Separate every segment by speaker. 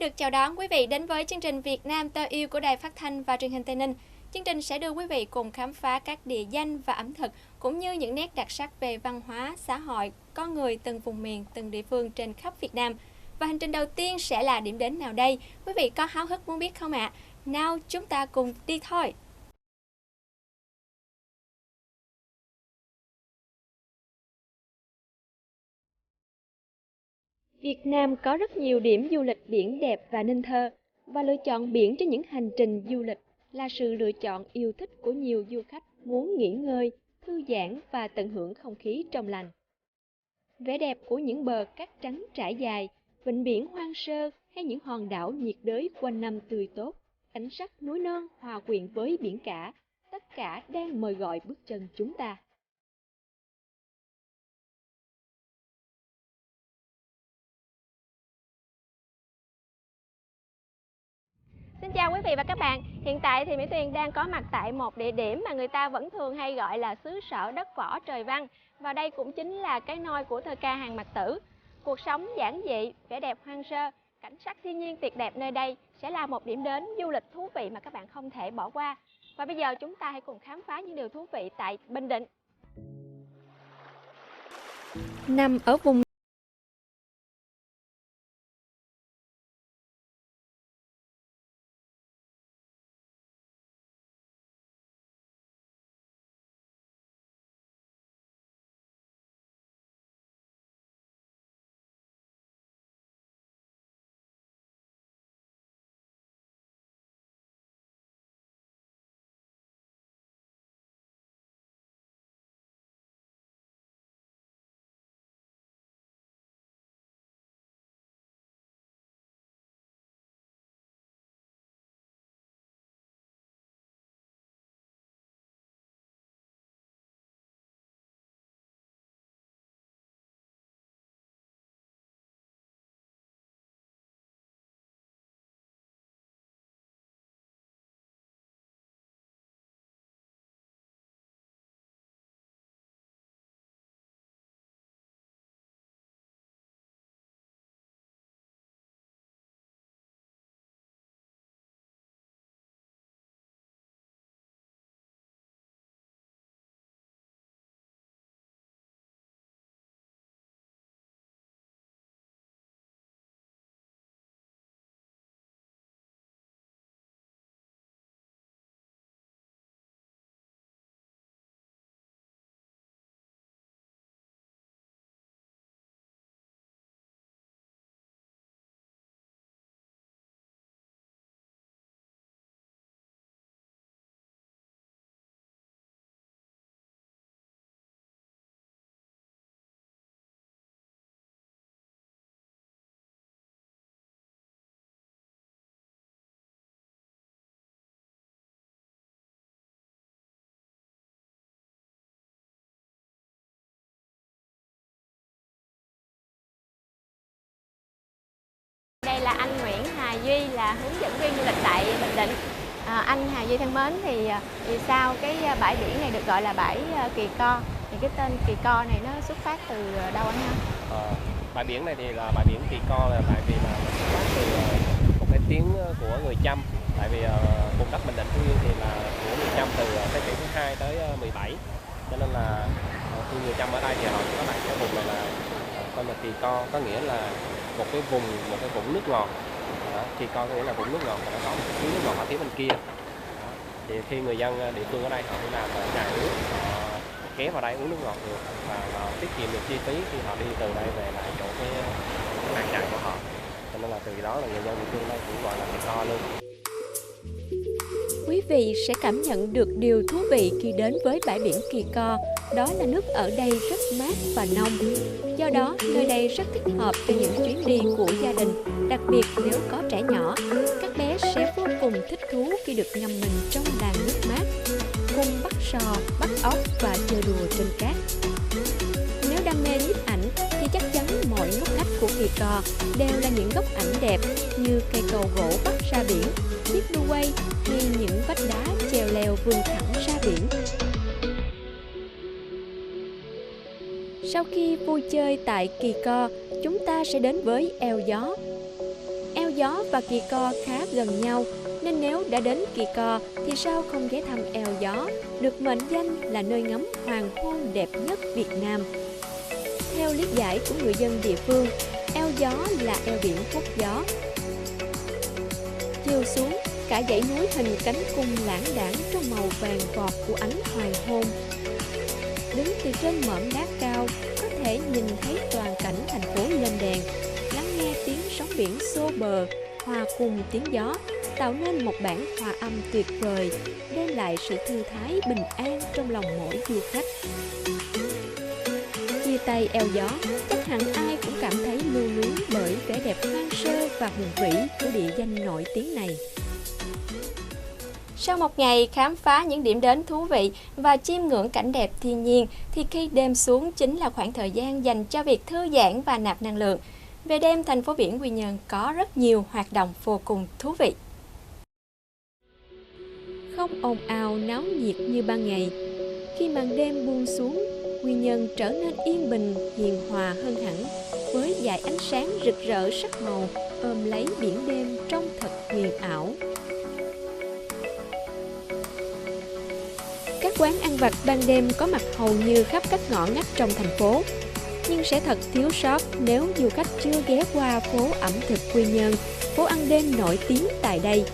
Speaker 1: được chào đón quý vị đến với chương trình Việt Nam tôi yêu của Đài Phát thanh và Truyền hình Tây Ninh. Chương trình sẽ đưa quý vị cùng khám phá các địa danh và ẩm thực cũng như những nét đặc sắc về văn hóa, xã hội, con người từng vùng miền, từng địa phương trên khắp Việt Nam. Và hành trình đầu tiên sẽ là điểm đến nào đây? Quý vị có háo hức muốn biết không ạ? Nào chúng ta cùng đi thôi! Việt Nam có rất nhiều điểm du lịch biển đẹp và nên thơ, và lựa chọn biển cho những hành trình du lịch là sự lựa chọn yêu thích của nhiều du khách muốn nghỉ ngơi, thư giãn và tận hưởng không khí trong lành. Vẻ đẹp của những bờ cát trắng trải dài, vịnh biển hoang sơ hay những hòn đảo nhiệt đới quanh năm tươi tốt, cảnh sắc núi non hòa quyện với biển cả, tất cả đang mời gọi bước chân chúng ta. Xin chào quý vị và các bạn. Hiện tại thì Mỹ Tuyền đang có mặt tại một địa điểm mà người ta vẫn thường hay gọi là xứ sở đất võ trời văn. Và đây cũng chính là cái nôi của thơ ca Hàng Mặc Tử. Cuộc sống giản dị, vẻ đẹp hoang sơ, cảnh sắc thiên nhiên tuyệt đẹp nơi đây sẽ là một điểm đến du lịch thú vị mà các bạn không thể bỏ qua. Và bây giờ chúng ta hãy cùng khám phá những điều thú vị tại Bình Định. Nằm ở vùng đây là anh Nguyễn Hà Duy, là hướng dẫn viên du lịch tại Bình Định. Anh Hà Duy thân mến, thì vì sao cái bãi biển này được gọi là bãi Kỳ Co? Thì cái tên Kỳ Co này nó xuất phát từ đâu anh ha?
Speaker 2: Bãi biển này thì là bãi biển Kỳ Co, là tại vì là xuất phát từ một cái tiếng của người Chăm. Tại vì vùng đất Bình Định Phú Yên thì là của người Chăm từ thế kỷ thứ 2 tới 17, cho nên là khi người Chăm ở đây thì họ có đặt cái vùng này là tên là Kỳ Co, có nghĩa là một cái vũng nước ngọt. Kỳ Co có nghĩa là vũng nước ngọt, và nó có một cái nước ngọt ở phía bên kia. Thì khi người dân địa phương ở đây họ đi làm trà nước, họ ghé vào đây uống nước ngọt được, và họ tiết kiệm được chi phí khi họ đi từ đây về lại chỗ cái làng trại của họ. Cho nên là từ đó là người dân địa phương đây cũng gọi là Kỳ Co luôn.
Speaker 1: Quý vị sẽ cảm nhận được điều thú vị khi đến với bãi biển Kỳ Co, đó là nước ở đây rất mát và nông. Do đó, nơi đây rất thích hợp cho những chuyến đi của gia đình, đặc biệt nếu có trẻ nhỏ. Các bé sẽ vô cùng thích thú khi được ngâm mình trong làn nước mát, cùng bắt sò, bắt ốc và chơi đùa trên cát. Nếu đam mê nhiếp ảnh thì chắc chắn mọi ngóc ngách của Kỳ Co đều là những góc ảnh đẹp như cây cầu gỗ bắc ra biển, chiếc đu quay hay những vách đá chèo leo vươn thẳng ra biển. Sau khi vui chơi tại Kỳ Co, chúng ta sẽ đến với eo gió. Eo gió Gió và Kỳ Co khá gần nhau, nên nếu đã đến Kỳ Co thì sao không ghé thăm Eo Gió, được mệnh danh là nơi ngắm hoàng hôn đẹp nhất Việt Nam. Theo lý giải của người dân địa phương, Eo Gió là eo biển hút gió. Chiều xuống, cả dãy núi hình cánh cung lãng đãng trong màu vàng vọt của ánh hoàng hôn. Đứng từ trên mỏm đá cao, có thể nhìn thấy toàn cảnh thành phố lên đèn, lắng nghe tiếng sóng biển xô bờ, hòa cùng tiếng gió, tạo nên một bản hòa âm tuyệt vời, đem lại sự thư thái bình an trong lòng mỗi du khách. Chia tay Eo Gió, chắc hẳn ai cũng cảm thấy lưu luyến bởi vẻ đẹp hoang sơ và hùng vĩ của địa danh nổi tiếng này. Sau một ngày khám phá những điểm đến thú vị và chiêm ngưỡng cảnh đẹp thiên nhiên, thì khi đêm xuống chính là khoảng thời gian dành cho việc thư giãn và nạp năng lượng. Về đêm, thành phố biển Quy Nhơn có rất nhiều hoạt động vô cùng thú vị. Không ồn ào náo nhiệt như ban ngày, khi màn đêm buông xuống, Quy Nhơn trở nên yên bình, hiền hòa hơn hẳn, với dải ánh sáng rực rỡ sắc màu ôm lấy biển đêm trông thật huyền ảo. Các quán ăn vặt ban đêm có mặt hầu như khắp các ngõ ngách trong thành phố, nhưng sẽ thật thiếu sót nếu du khách chưa ghé qua phố ẩm thực Quy Nhơn, phố ăn đêm nổi tiếng tại đây.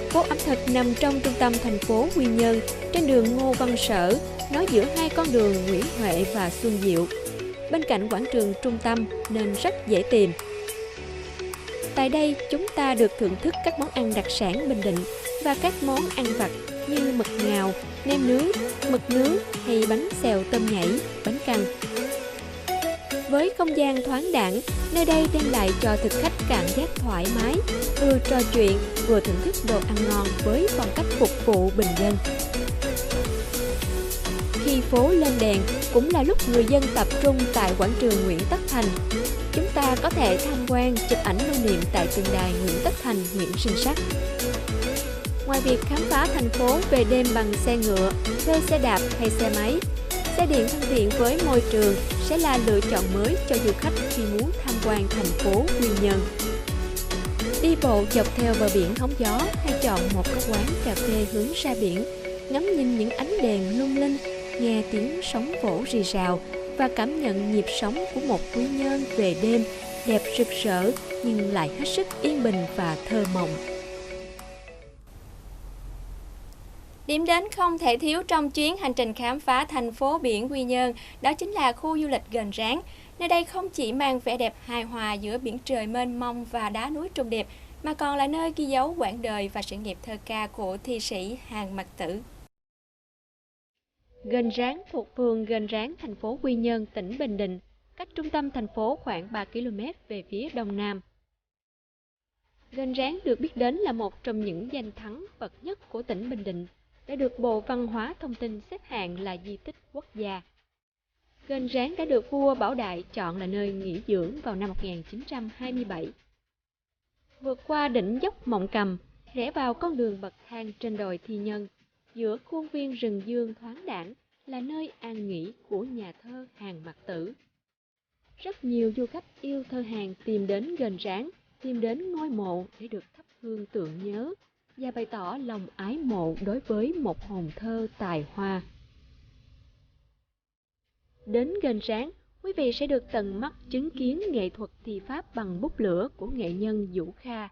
Speaker 1: Phố ẩm thực nằm trong trung tâm thành phố Quy Nhơn, trên đường Ngô Văn Sở, nối giữa hai con đường Nguyễn Huệ và Xuân Diệu, bên cạnh quảng trường trung tâm nên rất dễ tìm. Tại đây, chúng ta được thưởng thức các món ăn đặc sản Bình Định và các món ăn vặt như mực ngào, nem nướng, mực nướng hay bánh xèo tôm nhảy, bánh căn. Với không gian thoáng đãng, nơi đây đem lại cho thực khách cảm giác thoải mái, vừa trò chuyện vừa thưởng thức đồ ăn ngon với phong cách phục vụ bình dân. Khi phố lên đèn cũng là lúc người dân tập trung tại quảng trường Nguyễn Tất Thành. Chúng ta có thể tham quan, chụp ảnh lưu niệm tại tượng đài Nguyễn Tất Thành, Nguyễn Sinh Sắc. Ngoài việc khám phá thành phố về đêm bằng xe ngựa, thuê xe đạp hay xe máy, xe điện thân thiện với môi trường sẽ là lựa chọn mới cho du khách khi muốn tham quan thành phố Quy Nhơn. Đi bộ dọc theo bờ biển hóng gió hay chọn một cái quán cà phê hướng ra biển, ngắm nhìn những ánh đèn lung linh, nghe tiếng sóng vỗ rì rào và cảm nhận nhịp sống của một Quy Nhơn về đêm đẹp rực rỡ nhưng lại hết sức yên bình và thơ mộng. Điểm đến không thể thiếu trong chuyến hành trình khám phá thành phố biển Quy Nhơn, đó chính là khu du lịch Gành Ráng. Nơi đây không chỉ mang vẻ đẹp hài hòa giữa biển trời mênh mông và đá núi trùng điệp, mà còn là nơi ghi dấu quãng đời và sự nghiệp thơ ca của thi sĩ Hàn Mặc Tử. Gành Ráng thuộc phường Gành Ráng, thành phố Quy Nhơn, tỉnh Bình Định, cách trung tâm thành phố khoảng 3 km về phía đông nam. Gành Ráng được biết đến là một trong những danh thắng bậc nhất của tỉnh Bình Định, đã được Bộ Văn hóa Thông tin xếp hạng là di tích quốc gia. Gành Ráng đã được vua Bảo Đại chọn là nơi nghỉ dưỡng vào năm 1927. Vượt qua đỉnh dốc Mộng Cầm, rẽ vào con đường bậc thang trên đồi Thi Nhân, giữa khuôn viên rừng dương thoáng đãng là nơi an nghỉ của nhà thơ Hàn Mặc Tử. Rất nhiều du khách yêu thơ Hàn tìm đến Gành Ráng, tìm đến ngôi mộ để được thắp hương tưởng nhớ và bày tỏ lòng ái mộ đối với một hồn thơ tài hoa. Đến Gành Ráng, quý vị sẽ được tận mắt chứng kiến nghệ thuật thi pháp bằng bút lửa của nghệ nhân Vũ Kha.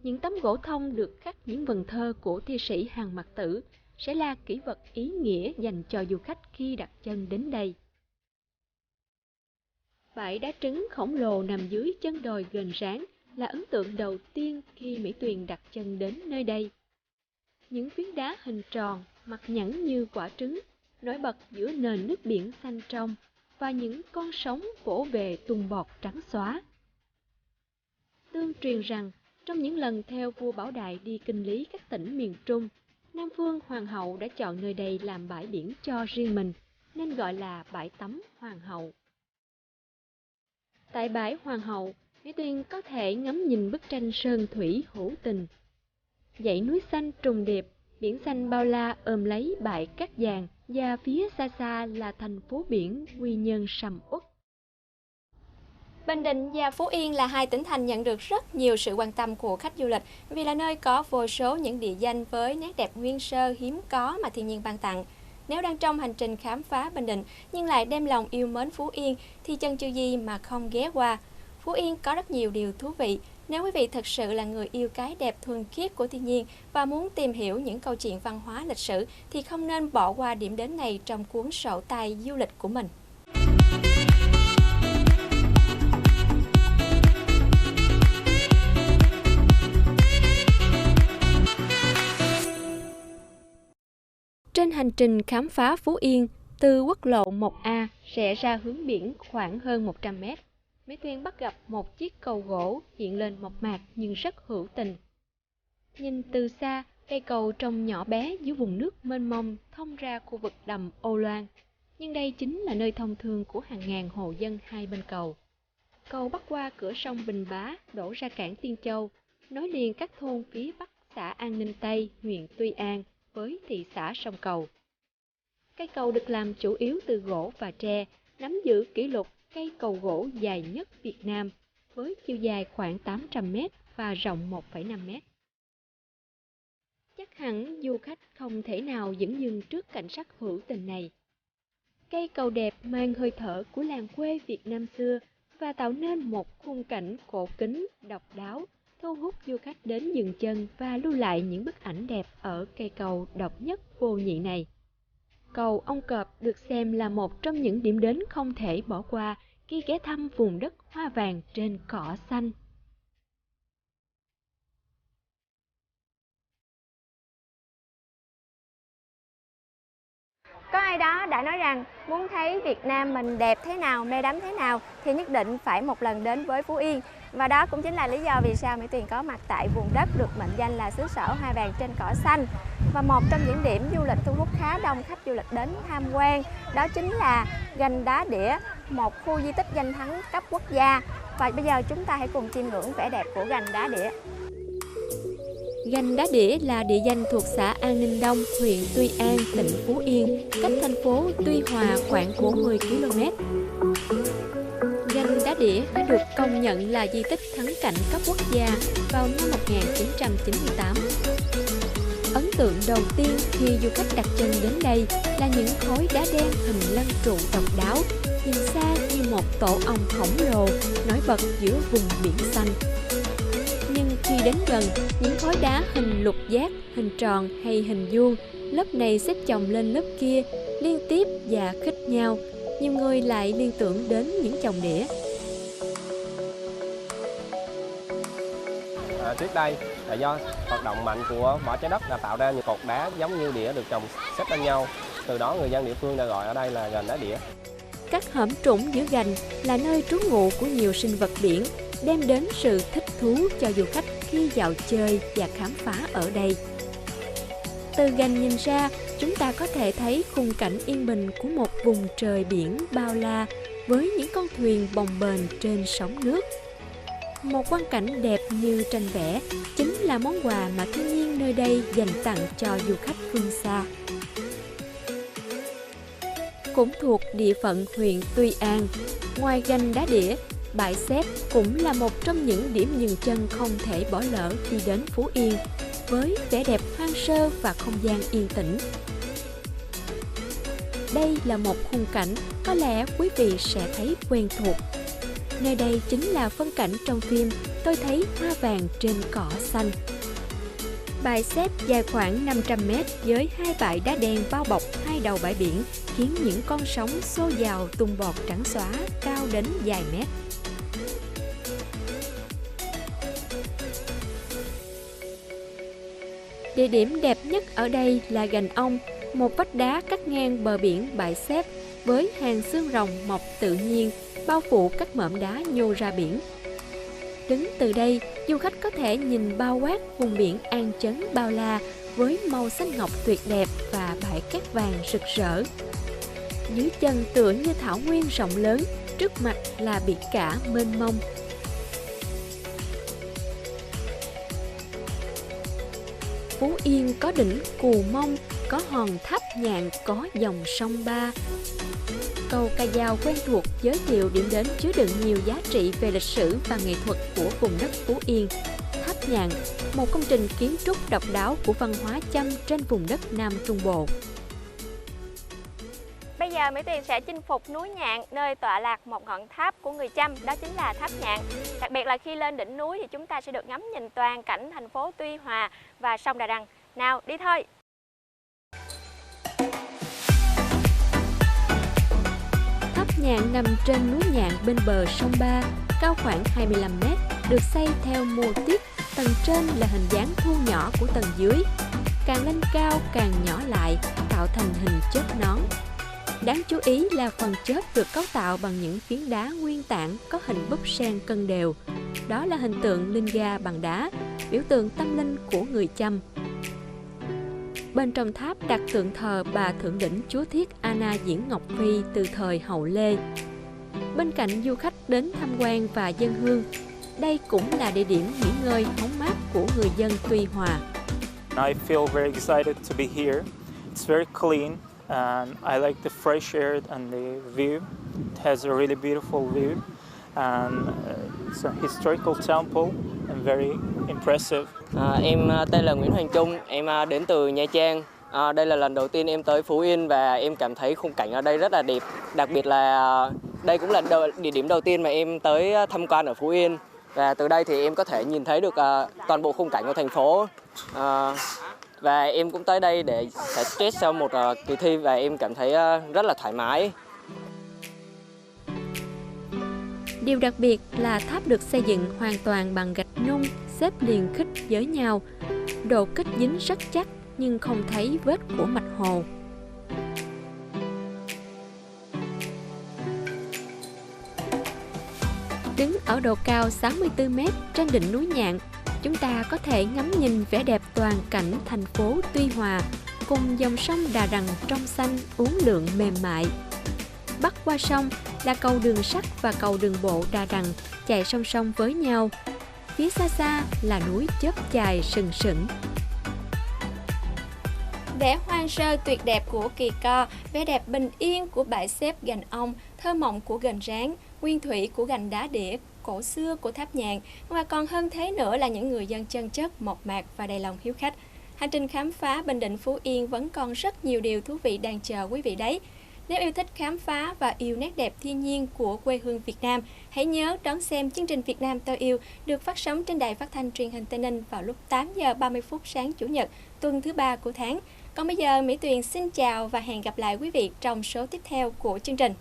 Speaker 1: Những tấm gỗ thông được khắc những vần thơ của thi sĩ Hàn Mặc Tử sẽ là kỷ vật ý nghĩa dành cho du khách khi đặt chân đến đây. Bãi đá trứng khổng lồ nằm dưới chân đồi Gành Ráng là ấn tượng đầu tiên khi Mỹ Tuyền đặt chân đến nơi đây. Những phiến đá hình tròn, mặt nhẵn như quả trứng, nổi bật giữa nền nước biển xanh trong và những con sóng vỗ về tung bọt trắng xóa. Tương truyền rằng, trong những lần theo vua Bảo Đại đi kinh lý các tỉnh miền Trung, Nam Phương Hoàng hậu đã chọn nơi đây làm bãi biển cho riêng mình, nên gọi là bãi tắm Hoàng hậu. Tại bãi Hoàng hậu, Mỹ Tuyền có thể ngắm nhìn bức tranh sơn thủy hữu tình. Dãy núi xanh trùng điệp, biển xanh bao la ôm lấy bãi cát vàng, và phía xa xa là thành phố biển Quy Nhơn sầm uất. Bình Định và Phú Yên là hai tỉnh thành nhận được rất nhiều sự quan tâm của khách du lịch vì là nơi có vô số những địa danh với nét đẹp nguyên sơ hiếm có mà thiên nhiên ban tặng. Nếu đang trong hành trình khám phá Bình Định nhưng lại đem lòng yêu mến Phú Yên thì chân chưa gì mà không ghé qua. Phú Yên có rất nhiều điều thú vị. Nếu quý vị thực sự là người yêu cái đẹp thuần khiết của thiên nhiên và muốn tìm hiểu những câu chuyện văn hóa lịch sử thì không nên bỏ qua điểm đến này trong cuốn sổ tay du lịch của mình. Trên hành trình khám phá Phú Yên, từ quốc lộ 1A rẽ ra hướng biển khoảng hơn 100 mét, Mỹ Tuyền bắt gặp một chiếc cầu gỗ hiện lên mộc mạc nhưng rất hữu tình. Nhìn từ xa, cây cầu trông nhỏ bé dưới vùng nước mênh mông thông ra khu vực đầm Âu Loan. Nhưng đây chính là nơi thông thương của hàng ngàn hộ dân hai bên cầu. Cầu bắc qua cửa sông Bình Bá đổ ra cảng Tiên Châu, nối liền các thôn phía bắc xã An Ninh Tây, huyện Tuy An với thị xã Sông Cầu. Cây cầu được làm chủ yếu từ gỗ và tre, nắm giữ kỷ lục cây cầu gỗ dài nhất Việt Nam, với chiều dài khoảng 800 m và rộng 1,5 m. Chắc hẳn du khách không thể nào dửng dưng trước cảnh sắc hữu tình này. Cây cầu đẹp mang hơi thở của làng quê Việt Nam xưa và tạo nên một khung cảnh cổ kính, độc đáo, thu hút du khách đến dừng chân và lưu lại những bức ảnh đẹp ở cây cầu độc nhất vô nhị này. Cầu Ông Cọp được xem là một trong những điểm đến không thể bỏ qua khi ghé thăm vùng đất hoa vàng trên cỏ xanh. Có ai đó đã nói rằng muốn thấy Việt Nam mình đẹp thế nào, mê đắm thế nào thì nhất định phải một lần đến với Phú Yên. Và đó cũng chính là lý do vì sao Mỹ Tuyền có mặt tại vùng đất được mệnh danh là xứ sở hoa vàng trên cỏ xanh. Và một trong những điểm du lịch thu hút khá đông khách du lịch đến tham quan đó chính là Gành Đá Đĩa, một khu di tích danh thắng cấp quốc gia. Và bây giờ chúng ta hãy cùng chiêm ngưỡng vẻ đẹp của Gành Đá Đĩa. Gành Đá Đĩa là địa danh thuộc xã An Ninh Đông, huyện Tuy An, tỉnh Phú Yên, cách thành phố Tuy Hòa khoảng 40 km. Gành Đá Đĩa đã được công nhận là di tích thắng cảnh cấp quốc gia vào năm 1998. Ấn tượng đầu tiên khi du khách đặt chân đến đây là những khối đá đen hình lăng trụ độc đáo, nhìn xa như một tổ ong khổng lồ nổi bật giữa vùng biển xanh. Nhưng khi đến gần, những khối đá hình lục giác, hình tròn hay hình vuông, lớp này xếp chồng lên lớp kia, liên tiếp và khít nhau, nhiều người lại liên tưởng đến những chồng đĩa.
Speaker 2: Trước đây là do hoạt động mạnh của vỏ trái đất đã tạo ra những cột đá giống như đĩa được chồng xếp lên nhau. Từ đó người dân địa phương đã gọi ở đây là Gành Đá Đĩa.
Speaker 1: Các hõm trũng giữa gành là nơi trú ngụ của nhiều sinh vật biển, đem đến sự thích thú cho du khách khi dạo chơi và khám phá ở đây. Từ gành nhìn ra, chúng ta có thể thấy khung cảnh yên bình của một vùng trời biển bao la với những con thuyền bồng bềnh trên sóng nước. Một quang cảnh đẹp như tranh vẽ chính là món quà mà thiên nhiên nơi đây dành tặng cho du khách phương xa. Cũng thuộc địa phận huyện Tuy An, ngoài Gành Đá Đĩa, Bãi Xép cũng là một trong những điểm dừng chân không thể bỏ lỡ khi đến Phú Yên, với vẻ đẹp hoang sơ và không gian yên tĩnh. Đây là một khung cảnh có lẽ quý vị sẽ thấy quen thuộc. Nơi đây chính là phân cảnh trong phim Tôi thấy hoa vàng trên cỏ xanh. Bãi Xép dài khoảng 500 m với hai bãi đá đen bao bọc hai đầu bãi biển, khiến những con sóng xô dào tung bọt trắng xóa cao đến vài mét. Địa điểm đẹp nhất ở đây là Gành Ông, một vách đá cắt ngang bờ biển Bãi Xép với hàng xương rồng mọc tự nhiên bao phủ các mỏm đá nhô ra biển. Đứng từ đây, du khách có thể nhìn bao quát vùng biển An Chấn bao la với màu xanh ngọc tuyệt đẹp và bãi cát vàng rực rỡ. Dưới chân tựa như thảo nguyên rộng lớn, trước mặt là biển cả mênh mông. Phú Yên có đỉnh Cù Mông, có hòn Tháp Nhạn, có dòng sông Ba. cầu Ca Dao quen thuộc giới thiệu điểm đến chứa đựng nhiều giá trị về lịch sử và nghệ thuật của vùng đất Phú Yên. Tháp Nhạn, một công trình kiến trúc độc đáo của văn hóa Chăm trên vùng đất Nam Trung Bộ.
Speaker 3: Bây giờ Mỹ Tuyền sẽ chinh phục núi Nhạn, nơi tọa lạc một ngọn tháp của người Chăm, đó chính là tháp Nhạn. Đặc biệt là khi lên đỉnh núi thì chúng ta sẽ được ngắm nhìn toàn cảnh thành phố Tuy Hòa và sông Đà Răng. Nào, đi thôi!
Speaker 1: Tháp Nhạn nằm trên núi Nhạn bên bờ sông Ba, cao khoảng 25 m, được xây theo mô típ, tầng trên là hình dáng thu nhỏ của tầng dưới. Càng lên cao càng nhỏ lại, tạo thành hình chớp nón. Đáng chú ý là phần chớp được cấu tạo bằng những phiến đá nguyên tảng có hình búp sen cân đều. Đó là hình tượng linh ga bằng đá, biểu tượng tâm linh của người Chăm. Bên trong tháp đặt tượng thờ bà thượng đỉnh Chúa Thiết Anna Diễn Ngọc Phi từ thời Hậu Lê. Bên cạnh du khách đến tham quan và dâng hương, đây cũng là địa điểm nghỉ ngơi hóng mát của người dân Tuy Hòa.
Speaker 4: I feel very excited to be here. It's very clean and I like the fresh air and the view. It has a really beautiful view and it's a historical temple and very impressive.
Speaker 5: Em tên là Nguyễn Hoàng Trung, em đến từ Nha Trang. Đây là lần đầu tiên em tới Phú Yên và em cảm thấy khung cảnh ở đây rất là đẹp. Đặc biệt là đây cũng là địa điểm đầu tiên mà em tới tham quan ở Phú Yên. Và từ đây thì em có thể nhìn thấy được toàn bộ khung cảnh của thành phố. Và em cũng tới đây để sẽ stress sau một kỳ thi và em cảm thấy rất là thoải mái.
Speaker 1: Điều đặc biệt là tháp được xây dựng hoàn toàn bằng gạch nung xếp liền khích với nhau. Độ kết dính rất chắc nhưng không thấy vết của mạch hồ. Đứng ở độ cao 64 m trên đỉnh núi Nhạn, chúng ta có thể ngắm nhìn vẻ đẹp toàn cảnh thành phố Tuy Hòa cùng dòng sông Đà Răng trong xanh uốn lượn mềm mại. Bắc qua sông là cầu đường sắt và cầu đường bộ Đà Răng chạy song song với nhau. Phía xa xa là núi Chớp Chài sừng sững.
Speaker 3: Vẻ hoang sơ tuyệt đẹp của Kỳ Co, vẻ đẹp bình yên của bãi xếp gành ong, thơ mộng của gành ráng, nguyên thủy của gành đá đĩa, cổ xưa của tháp Nhạn, và còn hơn thế nữa là những người dân chân chất, mộc mạc và đầy lòng hiếu khách. Hành trình khám phá Bình Định Phú Yên vẫn còn rất nhiều điều thú vị đang chờ quý vị đấy. Nếu yêu thích khám phá và yêu nét đẹp thiên nhiên của quê hương Việt Nam, hãy nhớ đón xem chương trình Việt Nam Tôi Yêu được phát sóng trên đài phát thanh truyền hình Tây Ninh vào lúc 8 giờ 30 phút sáng Chủ nhật, tuần thứ 3 của tháng. Còn bây giờ, Mỹ Tuyền xin chào và hẹn gặp lại quý vị trong số tiếp theo của chương trình.